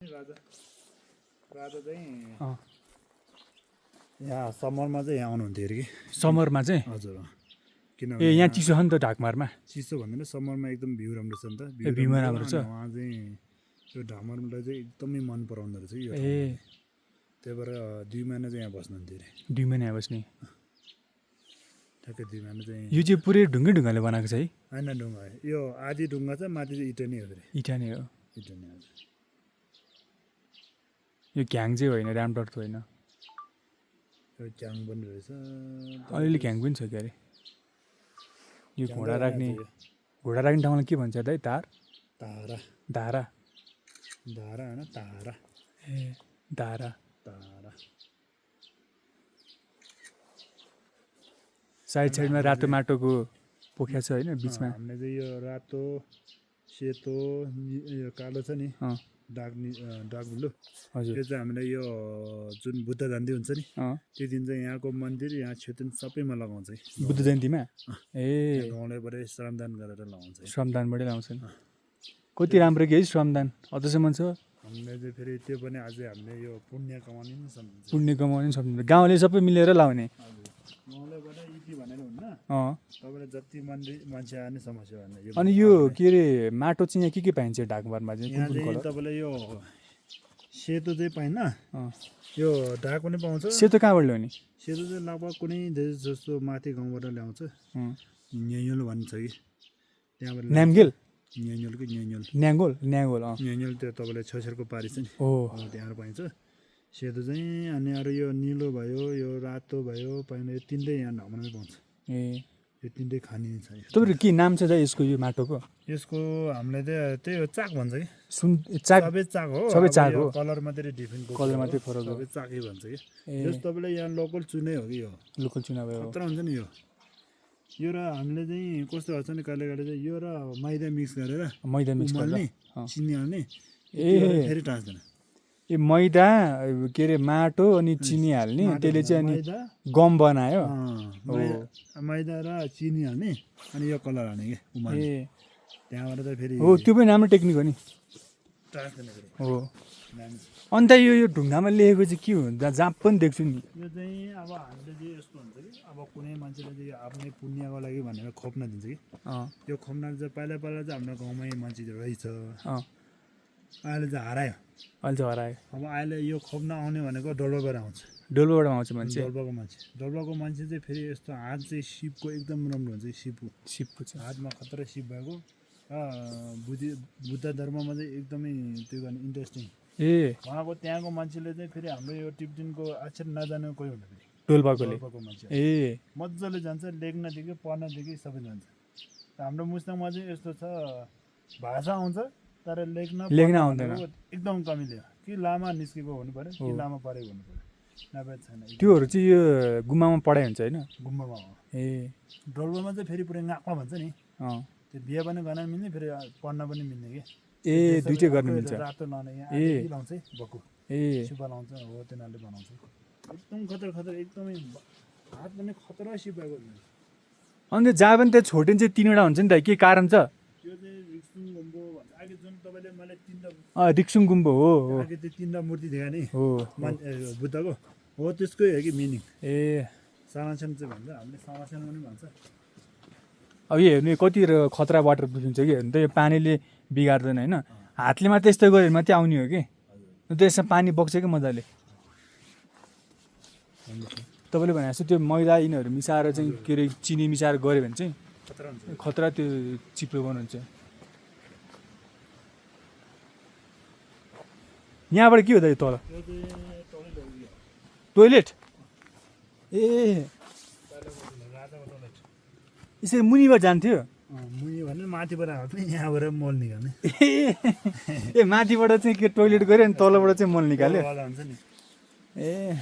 राजा राजा चाहिँ यहाँ समरमा चाहिँ यहाँ आउनुहुन्थ्यो अरे कि समरमा चाहिँ हजुर ए किनभने यहाँ चिसो छ नि त ढाकमारमा चिसो भन्दैन समरमा एकदम भ्यू राम्रो छ नि त भ्यूमा राम्रो छ उहाँ चाहिँ यो ढाकमारलाई चाहिँ एकदमै मन पराउँदो रहेछ यो ए त्यही भएर 2 महिना चाहिँ यहाँ बस्नुहुन्थ्यो अरे 2 महिना बस्ने ठ्याक्कै 2 महिना चाहिँ यो चाहिँ पुरै ढुङ्गाले बनाएको छ है होइन ढुङ्गा यो आधी ढुङ्गा छ माथि चाहिँ इटा नै हो अरे इटा नै हो इटा नै हजुर यो घ्याङ चाहिँ होइन रामटट त होइन यो च्याङ पनि रहेछ अलिअलि घ्याङ पनि छ के अरे यो घोडा राख्ने ठाउँलाई के भन्छ त है तार तारा धारा धारा होइन तारा ए धारा तारा साइडमा रातो माटोको पोखिया छ होइन बिचमा हामीले चाहिँ यो रातो सेतो यो कालो छ नि अँ डार्क ब्लू हजुर त्यो चाहिँ हामीले यो जुन बुद्ध जयन्ती हुन्छ नि अँ त्यो दिन चाहिँ यहाँको मन्दिर यहाँ क्षेत्र सबैमा लगाउँछ है बुद्ध जयन्तीमा ए गाउँलेबाट श्रमदान गरेर लगाउँछ है श्रमदानबाटै लाउँछन् कति राम्रो कि है श्रमदान अझसम्म छ हामीले चाहिँ फेरि त्यो पनि अझै हामीले यो पुण्य कमाउने नि सम्झिन्छ पुण्य कमाउने पनि सक्नु गाउँले सबै मिलेर लाउने गाउँलेबाट इति भनेर हुन्न अँ तपाईँले जति मान्छे आउने समस्या भन्ने अनि यो के अरे माटो चाहिँ यहाँ के पाइन्छ ढाकबारमा चाहिँ यहाँ चाहिँ तपाईँले यो सेतो चाहिँ पाइन्न अँ यो ढाक पनि पाउँछ सेतो कहाँबाट ल्याउने सेतो चाहिँ लगभग कुनै धेरै जस्तो माथि गाउँबाट ल्याउँछ न्यायोल भन्छ कि त्यहाँबाट न्याम्गेल न्यायोल कि न्यायोल न्याङ्गोल अँ न्यायोल त्यो तपाईँले छेउछेउको पारी छ नि हो त्यहाँबाट पाइन्छ सेतो चाहिँ अनि अरू यो निलो भयो यो रातो भयो पाइने यो तिनटै यहाँ ढाकमारमै पाउँछ ए यो तिनटै खानिन्छ तपाईँको के नाम छ त यसको यो माटोको यसको हामीले चाहिँ त्यही हो चाक भन्छ कि सुन चाक सबै चाक हो सबै अब चाक यो हो कलर मात्रै डिफ्रेन्ट कलर मात्रै फरक हो सबै चाकै भन्छ कि ए जस तपाईँले यहाँ लोकल चुनै हो कि यो लोकल चुनाव हो खतरा हुन्छ नि यो र हामीले चाहिँ कस्तो गर्छ नि कहिले कहिले चाहिँ यो र मैदा मिक्स गरेर मैदा मिक्स उमाल्ने गरेर चिनी हाल्ने ए फेरि टाँच्दैन ए मैदा के अरे माटो अनि चिनी हाल्ने त्यसले चाहिँ अनि मैदा गम बनायो मैदा र चिनी हाल्ने अनि यो कलर हाल्ने कि उमाल्ने ए त्यहाँबाट चाहिँ फेरि हो त्यो पनि राम्रो टेक्निक हो नि टाँच्दैन फेरि हो दामी। अन्त यो ढुङ्गामा लेखेको चाहिँ के हुन्छ जहाँ पनि देख्छु नि यो चाहिँ अब हामीले चाहिँ यस्तो हुन्छ कि अब कुनै मान्छेले चाहिँ आफ्नै पुण्यको लागि भनेर खोप्न दिन्छ कि अँ यो खोप्न चाहिँ पहिला पहिला चाहिँ हाम्रो गाउँमै मान्छे रहेछ अँ अहिले चाहिँ हरायो अहिले चाहिँ हरायो अब अहिले यो खोप्न आउने भनेको डोल्पाबाट आउँछ डोल्पाबाट आउँछ मान्छे डोल्पाको मान्छे चाहिँ फेरि यस्तो हात चाहिँ सिपको एकदम राम्रो हुन्छ सिपको चाहिँ हातमा खतरा सिप भएको र बुद्ध धर्ममा चाहिँ एकदमै त्यो गर्ने इन्ट्रेस्टिङ ए उहाँको त्यहाँको मान्छेले चाहिँ फेरि हाम्रो यो टिप्टिनको अक्षर नजाने कोही हुँदैन फेरि डोल्पाकोले डोल्पाको मान्छे ए मजाले जान्छ लेख्नदेखि पढ्नदेखि सबै जान्छ हाम्रो मुस्ताङमा चाहिँ यस्तो छ भाषा आउँछ तर लेख्न आउँदैन एकदम कमिले कि लामा निस्केको हुनु पर्यो कि लामा परेको हुनु पर्यो नभए छैन त्योहरू चाहिँ यो गुम्बामा पढाइ हुन्छ होइन गुम्बामा हो ए डोल्पामा चाहिँ फेरि पुरै नाकमा भन्छ नि अँ त्यो बिहा पनि गर्न मिल्ने फेरि पढ्न पनि मिल्ने कि ए दुइटै गर्न मिल्छ रातो लाउने यहाँ ए लाउँछ है बक्खु ए सिपा लाउँछ हो तिनीहरूले बनाउँछ एकदम खतरा एकदमै हात पनि खतरा सिपाएको हुन्छ अन्त जहाँ पनि त्यहाँ छोटे चाहिँ 3वटा हुन्छ नि त के कारण छ त्यो चाहिँ रिक्सुङ गुम्बो भन्छ अहिले जुन तपाईँले मलाई 3टा रिक्सुङ गुम्बो हो अघि त्यो 3टा मूर्ति देखाए नि हो बुद्धको हो त्यसकै हो कि मिनिङ ए सामासन चाहिँ भन्छ हामीले सामासन पनि भन्छ अब यो हेर्नु कति खतरा वाटर प्रुफिङ छ कि हेर्नु त यो पानीले बिगार्दैन होइन हातले मात्रै यस्तो गऱ्यो मात्रै आउने हो कि त्यसमा पानी बग्छ कि मजाले तपाईँले भने जस्तो त्यो मैदा यिनीहरू मिसाएर चाहिँ के अरे चिनी मिसाएर गऱ्यो भने चाहिँ खतरा हुन्छ खतरा त्यो चिप्लो बनाउँछ यहाँबाट के हो त यो तल त्यो चाहिँ टोइलेट हो कि टोइलेट ए राजाको टोइलेट यसरी मुनिबाट जान्थ्यो मुनि भने माथिबाट आएको पनि यहाँबाट मल निकाल्ने ए माथिबाट चाहिँ के टोइलेट गऱ्यो अनि तलबाट चाहिँ मल निकाल्यो वाला हुन्छ नि ए